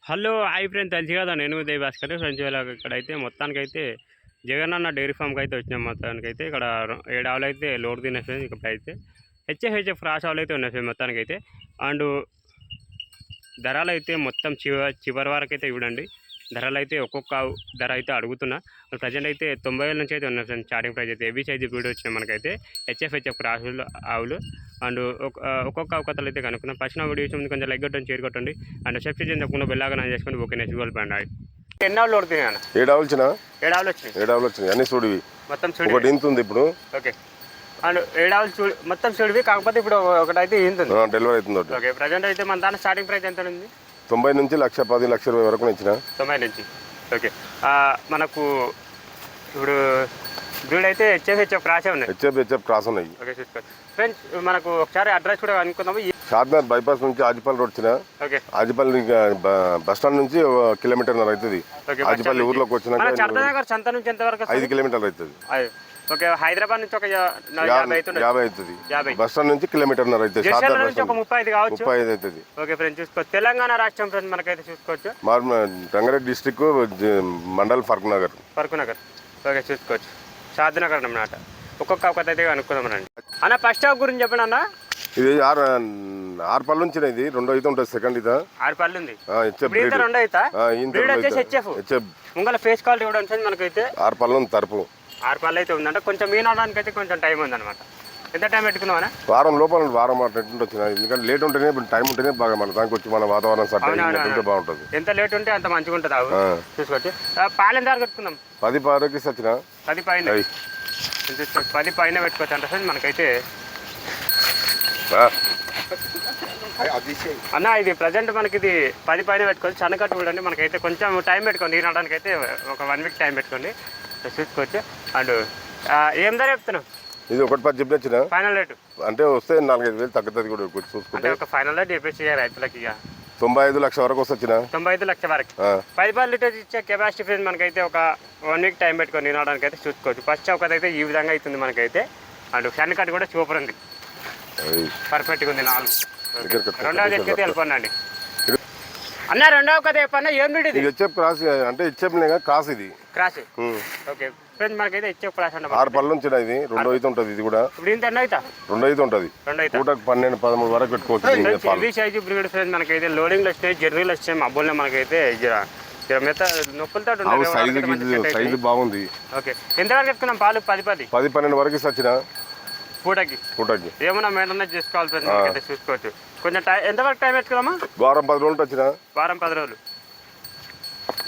Hello hi friends, తెలుసు కదా నేను ఉదయ్ భాస్కర్ ఫ్రెండ్స్. ఇక్కడైతే మొత్తానికైతే జగనన్న డైరీ ఫామ్కి అయితే వచ్చినాం. మొత్తానికైతే ఇక్కడ 7 ఆవులు అయితే లోడ్ తినేసి ఇక్కడైతే హెచ్ఎఫ్ క్రాస్ ఆవులు అయితే ఉన్నాయి మొత్తానికైతే. అండ్ ధరలు అయితే మొత్తం చివరి వరకు అయితే చూడండి. ధరలు అయితే ఒక్కొక్క ధర అయితే అడుగుతున్నా. ప్రజెంట్ అయితే 90,000 నుంచి అయితే ఉన్నాయి ఫ్రెండ్స్. స్టార్టింగ్ ప్రైస్ అయితే హెవీ సైజు బ్రీడ్ వచ్చినాయి మనకైతే హెచ్ఎఫ్ క్రాస్ ఆవులు. అండ్ ఒక్కొక్క అవకాశాలు అయితే కనుక్కున్నాం. ఫస్ట్ నా వీడియోస్ ముందు కొంచెం లైక్ కొట్టండి, షేర్ కొట్టండి. అండ్ సబ్స్క్రైబ్ తప్పకుండా బెల్లాగా నేను చేసుకొని ఓకే నెక్స్ట్ గోల్ పండి 10 ఆవులు కొడుతున్నాయి అన్న. 7 ఆవులు వచ్చినా 7 ఆవులు వచ్చినాయి. 7 ఆవులు వచ్చినాయి అన్ని చూడివి మొత్తం చూడు. ఒకటి ఇంత ఉంది ఇప్పుడు. ఓకే. అండ్ 7 ఆవులు చూడు మొత్తం చూడివి, కాకపోతే ఇప్పుడు ఒకటైతే ఇంత ఉంది. డెలివరీ అవుతుంది. ఓకే. ప్రజెంట్ అయితే మన దాని స్టార్టింగ్ ప్రైస్ ఎంత ఉంది? 90 నుంచి 1,10,000 1,20,000 వరకు ఇచ్చిన. 90 నుంచి. ఓకే. మనకు ఇప్పుడు బ్రీడ్ అయితే హెచ్ఎఫ్ క్రాసే ఉన్నాయి. హెచ్ఎఫ్ క్రాస్ ఉన్నాయి. ఓకే చూసుకోండి ఫ్రెండ్స్. మనకు ఒకసారి అడ్రస్ కూడా అనుకుందాము. షాద్నగర్ బైపాస్ నుంచి ఆజిపల్లి రోడ్ వచ్చిన. ఓకే. ఆజిపల్లి బస్ స్టాండ్ నుంచి 1 కిలోమీటర్ అవుతుంది. ఆజిపల్లి ఊర్లోకి వచ్చినాక చర్దనగర్ సంత నుంచి ఎంత వరకు? 5 కిలోమీటర్లు అవుతుంది. ఓకే. హైదరాబాద్ నుంచి ఒక 50 అవుతుంది. బస్ స్టాండ్ నుంచి కిలోమీటర్ అవుతుంది. ఒక 35 కావచ్చు. 35 అవుతుంది. ఓకే ఫ్రెండ్స్ చూసుకోవచ్చు. తెలంగాణ రాష్ట్రం ఫ్రెండ్స్ మనకైతే చూసుకోవచ్చు. రంగారెడ్డి డిస్టిక్ మండల్ ఫరూక్ నగర్. ఓకే చూసుకోవచ్చు. షాద్నగర్ అన్నమాట. ఒక్కొక్క అవకాశం అయితే అనుకుందామనండి అన్న. ఫస్ట్ ఆఫ్ గురించి చెప్పండి అన్న. ఇది 6 పళ్ళు నుంచి ఇది. 2 అయితే ఉంటుంది. సెకండ్ ఇది 6 పళ్ళు ఉంది. 2 అయితే ముంగల ఫేస్ క్వాలిటీ కూడా ఉంటుంది మనకైతే. 6 పళ్ళు ఉంది. తరపు 6 పళ్ళు అయితే ఉందంట. కొంచెం మీనడానికి అయితే కొంచెం టైం ఉందన్నమాట. ఎంత టైం పెట్టుకుందామన్నా? వారం లోపల వారం వచ్చిన. ఎందుకంటే లేట్ ఉంటేనే టైం ఉంటేనే బాగా మన దానికి వచ్చి మన వాతావరణం సర్టింటే బాగుంటుంది. ఎంత లేట్ ఉంటే అంత మంచిగా ఉంటుంది. చూసుకోవచ్చు. పాలు ఎంత పెట్టుకుందాం? 10 పైకి వచ్చిన. 10 పైన చూసుకోవచ్చు. 10 పైన పెట్టుకోవచ్చు అంటే సార్ మనకైతే. అన్న ఇది ప్రజెంట్ మనకి ఇది 10 పైన పెట్టుకోవచ్చు. చనకట్టు చూడండి మనకైతే కొంచెం టైం పెట్టుకోండి. ఈనడానికి అయితే ఒక 1 వీక్ టైం పెట్టుకోండి చూసుకోవచ్చు. అండ్ ఏం ధర చెప్తున్నావు? ఇది 1,10 చెప్పిన. ఫైనల్ రేటు అంటే వస్తే 4-5 వేలు తగ్గుతుంది కూడా చూసుకుంటే. ఒక ఫైనల్ రేట్ చెప్పేసి రైతులకి ఇక 95 లక్షల వరకు వస్తుంది. 95 లక్షల వరకు 10 లీటర్స్ ఇచ్చే కెపాసిటీ ఫ్రెండ్స్ మనకైతే ఒక 1 వీక్ టైం పెట్టుకొని తినడానికి అయితే చూసుకోవచ్చు. ఫస్ట్ ఒకటైతే ఈ విధంగా అవుతుంది మనకైతే. అండ్ ఫ్యాన్ కట్ కూడా సూపర్ ఉంది, పర్ఫెక్ట్గా ఉంది. 4 రెండవ అయితే వెళ్ళిపోండి అన్న. రెండవ కథ చెప్పన్నా ఏం ఇది? హెచ్ఎఫ్ క్రాస్ అంటే హెచ్ఎఫ్ క్రాస్. ఇది క్రాస్. ఓకే ఫ్రెండ్స్ మనకైతే హెచ్ఎఫ్ క్రాస్ అంటే 6 పళ్ళు నుంచి ఇది. 2 అయితే ఉంటుంది. ఇది కూడా ఇప్పుడు ఇంత 2 అయితే ఉంటుంది. 12, 13 వరకు పెట్టుకోవచ్చు. హెవీ సైజు బ్రీడ్ ఫ్రెండ్స్ మనకైతే. లోడింగ్లు వస్తాయి, జర్నీలు వస్తాయి. మబ్బుల్నే మనకైతే మెత్త నొప్పులతో సైజు బాగుంది. ఓకే. ఎంతవరకు చెప్తున్నాం పాలు? 10-12 వరకు వచ్చిన పూటకి. ఏమన్నా మెయింటెనెన్స్ చేసుకోవాలి ఫ్రెండ్స్ మనకైతే చూసుకోవచ్చు. కొంచెం ఎంతవరకు టైం పెట్టుకున్నామా? వారం 10 రోజులు వచ్చిన. వారం 10 రోజులు.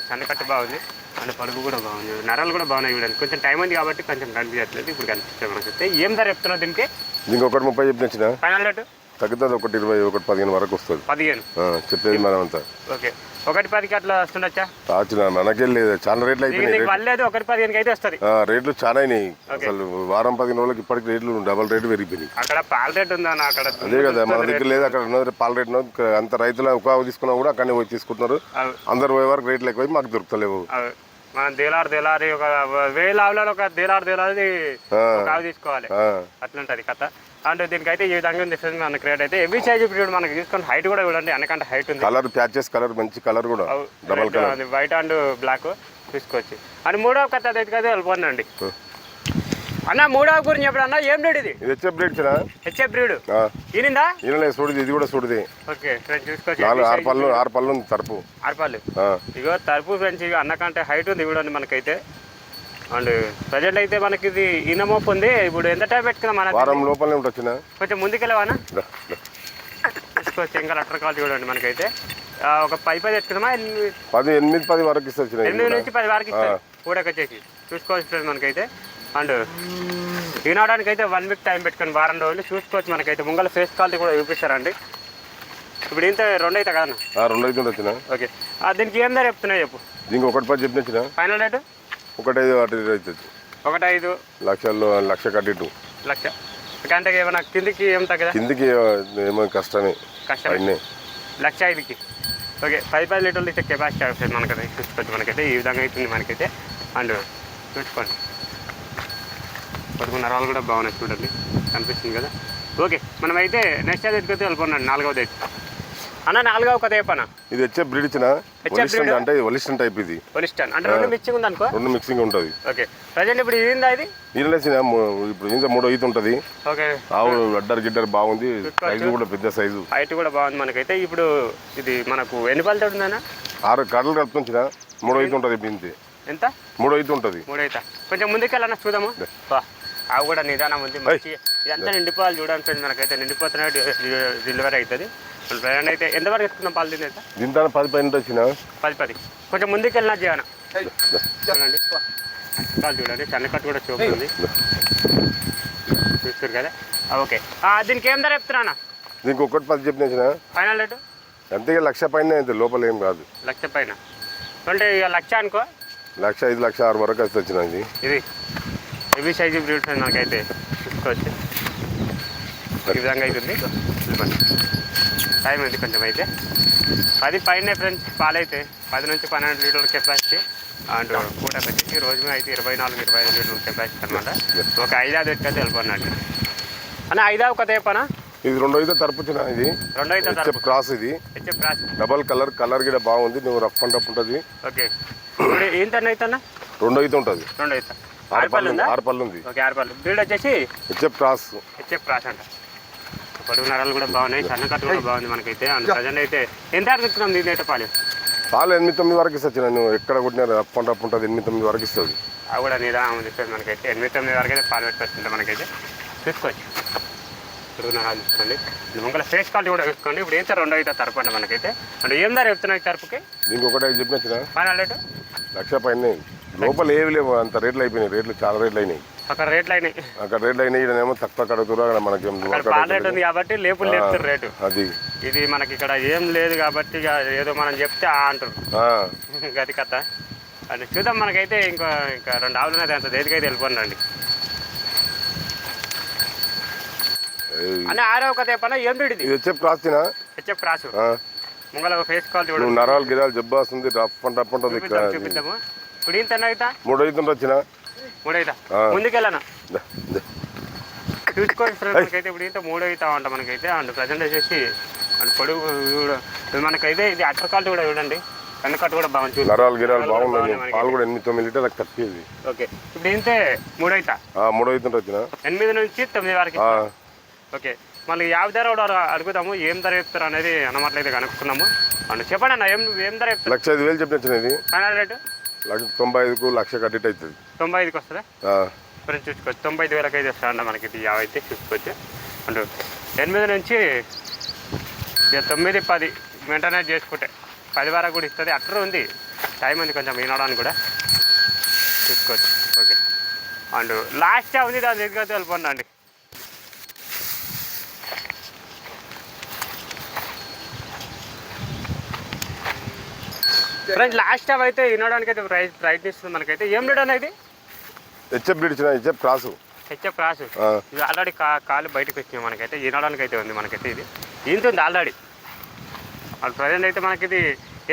సన్నకట్టు బాగుంది అండ్ పలుపు కూడా బాగుంది. నరాలు కూడా బాగున్నాయి చూడండి. కొంచెం టైం ఉంది కాబట్టి కొంచెం కనిపించట్లేదు. ఇప్పుడు కనిపిస్తాయి మనకైతే. ఏం ధర చెప్తున్నావు దీనికి? దీనికి 1,30 చెప్పిన. ఫైనల్ రేటు తగ్గుతుంది. 1,20, 1,15 వరకు వస్తుంది. 15 చెప్పేది మనం అంతా. ఓకే. 1,10కి అట్లా వస్తుండొచ్చా? మనకేం లేదు. చాలా రేట్లు అయిపోయినాయి. 1,15కి అయితే వస్తుంది. రేట్లు చాలా అయినాయి అసలు. వారం 10 రోజులకి ఇప్పటికి రేట్లు డబల్ రేటు పెరిగిపోయినాయి. అక్కడ పాల రేట్ ఉందా అక్కడ? అదే కదా మన దగ్గర లేదు. అక్కడ ఉన్నది పాల రేట్. అంత రైతులు ఒక తీసుకున్నా కూడా అక్కడనే పోయి తీసుకుంటున్నారు. అందరు పోయే వరకు రేట్లు ఎక్కువ మాకు దొరుకుతలేవు. మనం దేలారి ఒక 1000 ఆవులలో ఒక దేలారి తీసుకోవాలి. అట్లుంటది కథ. అంటే దీనికైతే ఈ విధంగా ఉంది మన క్రియేట్ అయితే. హెవీ సైజ్ బ్రీడ్ మనకి చూసుకొని హైట్ కూడా చూడండి. అనకంటే హైట్ ఉంది. కలర్ ప్యాచెస్ కలర్ మంచి కలర్ కూడా double colour white and black చూసుకోవచ్చు. అండ్ మూడవ కథ అయితే వెళ్ళిపోండి అన్న. మూడవ గురించి చెప్పడన్నా ఏం బ్రీడ్ ఇది? HF breed. హెచ్ఎఫ్ బ్రీడ్ ఈనిందా? ఈనలే చూడది. ఇది కూడా చూడది. ఓకే ఫ్రెండ్స్ చూసుకోవచ్చు. 6 పళ్ళు ఉంది. తరపు 6 పళ్ళు. ఇగో తరపు ఫ్రెండ్స్. ఇక అన్నకంటే హైట్ ఉంది చూడండి మనకైతే. అండ్ ప్రజెంట్ అయితే మనకి ఇది ఇనమోపు ఉంది. ఇప్పుడు ఎంత టైం పెట్టుకుందాం మన? వారం లోపలనే ఉంటుంది. కొంచెం ముందుకెళ్ళవానా చూసుకోవచ్చు. ఇంకా లెటర్ కాల్ చూడండి మనకైతే. ఒక 10 పెట్టుకుందామా? 8-10 వరకు ఇస్తుంది. 8 నుంచి 10 వరకు ఇస్తుంది కూడకి వచ్చేసి చూసుకోవచ్చు మనకైతే. అండ్ తినడానికి అయితే 1 వీక్ టైం పెట్టుకొని వారం రోజులు చూసుకోవచ్చు మనకైతే. ముంగల ఫేస్ క్వాలిటీ కూడా చూపిస్తారండి. ఇప్పుడు ఇంత 2 అయితే కదా? 2 అయితే వచ్చిన. ఓకే. దీనికి ఏం ధర చెప్తున్నాయి చెప్పు? దీనికి 1,10 చెప్పిన. ఫైనల్ రేటు 1,5 అవుతుంది. 1,5 లక్షల్లో 1,00,000 కట్టిట్టు. 1,00,000 అంటే ఏమన్నా కిందికి ఏం తగ్గదా? కిందికి ఏమో కష్టమే. 1,05,000కి. ఓకే. 10 లీటర్లు ఇచ్చే కెపాసిటీ అవుతుంది మనకైతే చూసుకోవచ్చు మనకైతే. ఈ విధంగా అవుతుంది మనకైతే. అండ్ చూసుకోండి 11 నరాలు కూడా బాగున్నాయి చూడండి. కనిపిస్తుంది కదా? ఓకే. మనమైతే నెక్స్ట్ అయితే వెళ్ళిపోండి. 4వ డేట్ అన్న 4వ కథ చెప్పనా? ఇది హెచ్ఎఫ్ బ్రీడ్ ఇచ్చిన ఒలిస్టన్ అంటే ఒలిస్టన్ టైప్ ఇది. ఒలిస్టన్ అంటే 2 మిక్సింగ్ ఉంది అనుకో. 2 మిక్సింగ్ ఉంటుంది. ఓకే ప్రజెంట్ ఇప్పుడు ఏందా ఇది? ఈయనలేసిన ఇప్పుడు ఇంకా 3 ఈత ఉంటుంది. ఓకే ఆవు అడ్డర్ గిడ్డర్ బాగుంది, సైజు కూడా పెద్ద సైజు, హైట్ కూడా బాగుంది మనకైతే. ఇప్పుడు ఇది మనకు ఎన్ని పళ్ళతో ఉందన్న? 6 కడలు కలుపుతుంచిన 3 ఈత ఉంటుంది. ఇప్పుడు ఇంతే ఎంత? 3 ఈత ఉంటుంది. 3 ఈత. కొంచెం ముందుకెళ్ళన్నా చూద్దాము. ఆవు కూడా నిదానం ఉంది మంచి. ఇదంతా నిండిపోవాలి చూడండి ఫ్రెండ్స్, మనకైతే నిండిపోతున్నా డెలివరీ అవుతుంది. ప్రయాణం అయితే ఎంతవరకు ఇస్తున్నాం పాలు తింది అయితే? దీంతో 10 పైన వచ్చిన 10 కొంచెం ముందుకు వెళ్ళినా జీవన చూడండి. పాలు చూడండి, సన్నకట్టు కూడా చూపుతుంది చూస్తారు కదా. ఓకే దీనికి ఏం ధర చెప్తున్నా? దీనికి 1.10 చెప్పిన ఫైనల్ రేటు అంతే. 1,00,000 పైన అయితే, లోపల ఏం కాదు. 1,00,000 పైన అంటే ఇక 1,00,000 అనుకో. 1,00,000, 5, 1,06,000 వరకు వస్తే వచ్చిన ఇది హెవీ సైజు బ్రీడ్ మనకైతే చూసుకోవచ్చు. ఈ విధంగా అవుతుంది. టైం ఉంది కొంచెం అయితే 10 పైన ఫ్రెండ్స్. పాలైతే 10 నుంచి 12 లీటర్ల కెపాసిటీ అండ్ పూట వచ్చేసి రోజు అయితే 24-25 లీటర్ల కెపాసిటీ అనమాట. ఒక 5-6 ఎట్టుకైతే వెళ్ళిపోయినట్టు అన్న. 5వ కథ చెప్పనా? ఇది 2 ఈత తరపుచిన. ఇది 2 ఈత హెచ్ఎఫ్ క్రాస్. ఇది హెచ్ఎఫ్ క్రాస్, డబల్ కలర్ కూడా బాగుంది. నువ్వు రఫ్ అండ్ టఫ్ ఉంటుంది. ఓకే ఇప్పుడు ఏంటన్నా అయితే అన్న? 2 ఈత ఉంటుంది. 2 ఈత 6 పళ్ళు ఉంది. ఓకే 6 పళ్ళు. బ్రీడ్ వచ్చేసి హెచ్ఎఫ్ క్రాస్. హెచ్ఎఫ్ క్రాస్ అంట. పొడుగు నరాలు కూడా బాగున్నాయి, సన్నకట్టు కూడా బాగుంది మనకైతే. అండ్ ప్రజెంట్ అయితే ఎంత అడుగుతున్నాం దీని అయితే పాలు? 8-9 వరకు ఇస్తుంది. నేను ఎక్కడ కొట్టినా రఫ్ అండ్ టఫ్ ఉంటుంది. 8-9 వరకు ఇస్తుంది. అవి కూడా నిదానం ఉంది మనకైతే. 8-9 వరకు అయితే పాలు పెట్టుకొస్తుంటే మనకైతే చూసుకోవచ్చు. పొడుగు నరాలు చూసుకోండి. ముంగల ఫేస్ క్వాలిటీ కూడా చూసుకోండి. ఇప్పుడు ఏంటో 2 ఈత తరపు అంట మనకైతే. అంటే ఏం ధర చెప్తున్నాయి తరపుకి? దీనికి 1 చెప్పిన ఫైనల్ రేటు 1,00,000 పైన. లోపల ఏవి లేవు, అంత రేట్లు అయిపోయినాయి. రేట్లు చాలా రేట్లు అయినాయి. అక్కడ రేట్లు అయినాయి. అక్కడ రేట్లు అయినాయి. ఇక్కడేమో తక్కువ కడుగుతారు. మనకి పాల రేట్ ఉంది కాబట్టి లేపులు లేపుతారు రేటు. అది ఇది మనకి ఇక్కడ ఏం లేదు కాబట్టి ఇక ఏదో మనం చెప్తే అంటారు. గది కథ అది చూద్దాం. మనకైతే ఇంకా 2 ఆవులు ఉన్నాయి. అంత దేనికైతే వెళ్ళిపోండి అని. 6వ కథ చెప్పనా? ఏం బ్రీడ్ ఇది? హెచ్ఎఫ్ క్రాస్ తినా. HF cross. ముంగల ఫేస్ కాల్ చూడండి. నరాలు గిరాలు జబ్బు వస్తుంది. రఫ్ అండ్ టఫ్ ఉంటుంది. చూపిద్దాము. ఇప్పుడు ఇంత అవుతా 3 ఈత వచ్చిన 3 అవుతా ముందుకెళ్ళనా చూసుకోండి ఫ్రెండ్స్. మనకైతే ఇప్పుడు ఇంత 3 అవుతా అంట మనకైతే. అండ్ ప్రజెంట్ వచ్చేసి అండ్ పొడుగు మనకైతే ఇది అట్టర్ కాల్ కూడా చూడండి. కన్నుకట్టు కూడా బాగుంది. నరాలు గిరాలు బాగుంది. పాలు కూడా 8-9 లీటర్లకు తప్పింది. ఓకే ఇప్పుడు ఇంతే 3 అవుతా 3 ఈత వచ్చిన 8 నుంచి 9 వరకు. ఓకే మళ్ళీ 50 ధర కూడా అడుగుతాము. ఏం ధర చెప్తారు అనేది అన్నమాటలు కనుక్కున్నాము. అండ్ చెప్పండి అన్న ఏం ధర చెప్తారు? 1,05,000 చెప్పిన. ఇది ఫైనల్ రేటు 95కు 1,00,000 కట్టిట్ అవుతుంది. 95కి వస్తుందా ఫ్రెండ్స్? చూసుకోవచ్చు. 95,000 అయితే వస్తా మనకి. ఇది 50 అయితే చూసుకోవచ్చు. అండ్ 8 నుంచి 9, 10 మెయింటైన్ చేసుకుంటే 10 వరకు కూడా ఇస్తుంది. అట్టర్ ఉంది, టైం ఉంది కొంచెం వినడానికి కూడా చూసుకోవచ్చు. ఓకే అండ్ లాస్ట్ ఉంది దాని దగ్గర వెళ్ళిపోండి అండి. ఫ్రెండ్స్ లాస్ట్ టైం అయితే వినడానికి అయితే ప్రయత్నిస్తుంది మనకైతే. ఏం బ్రీడ్ అనేది? హెచ్ఎఫ్ బ్రీడ్ ఇచ్చిన. HF cross. HF cross. ఇది ఆల్రెడీ కాలు బయటకు వచ్చినాయి మనకైతే. వినడానికి అయితే ఉంది మనకైతే. ఇది ఇంత ఉంది ఆల్రెడీ. ప్రజెంట్ అయితే మనకి ఇది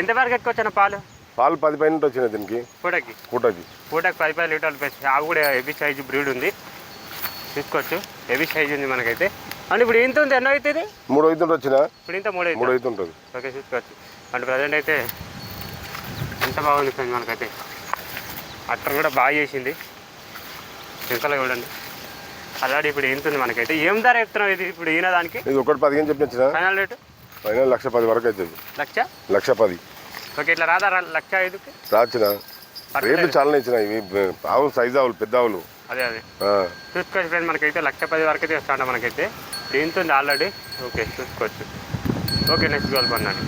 ఎంతవరకు ఎక్కువ వచ్చిన పాలు? 10 పైన వచ్చినాయి దీనికి. పూటకి 10 లీటర్లు పెంచి. అవి కూడా హెవీ సైజు బ్రీడ్ ఉంది చూసుకోవచ్చు. హెవీ సైజు ఉంది మనకైతే. అండ్ ఇప్పుడు ఇంత ఉంది. ఎన్నో అవుతుంది? 3 ఈత వచ్చిన. ఇప్పుడు ఇంత 3 ఈత ఉంటుంది. ఓకే చూసుకోవచ్చు. అండ్ ప్రజెంట్ అయితే ఎంత బాగుంది ఫ్రెండ్స్ మనకైతే. అట్టర్ కూడా బాగా చేసింది. చింతలో చూడండి ఆల్రెడీ. ఇప్పుడు ఎంత ఉంది మనకైతే? ఏం ధర చెప్తున్నావు ఇది ఇప్పుడు ఈయన దానికి? ఇది 1.15 చెప్పిన. Final rate? ఫైనల్ 1,10,000 వరకు అవుతుంది. 1,10,000. ఓకే ఇట్లా రాదా 1,05,000కి రాచిన. రేట్లు చాలా ఇచ్చిన. ఇవి ఆవులు సైజు ఆవులు, పెద్ద ఆవులు. అదే చూసుకోవచ్చు ఫ్రెండ్స్. మనకైతే 1,10,000 వరకు అయితే వస్తా మనకైతే. దీంతో ఉంది ఆల్రెడీ. ఓకే చూసుకోవచ్చు. Okay next goal పన్నాను.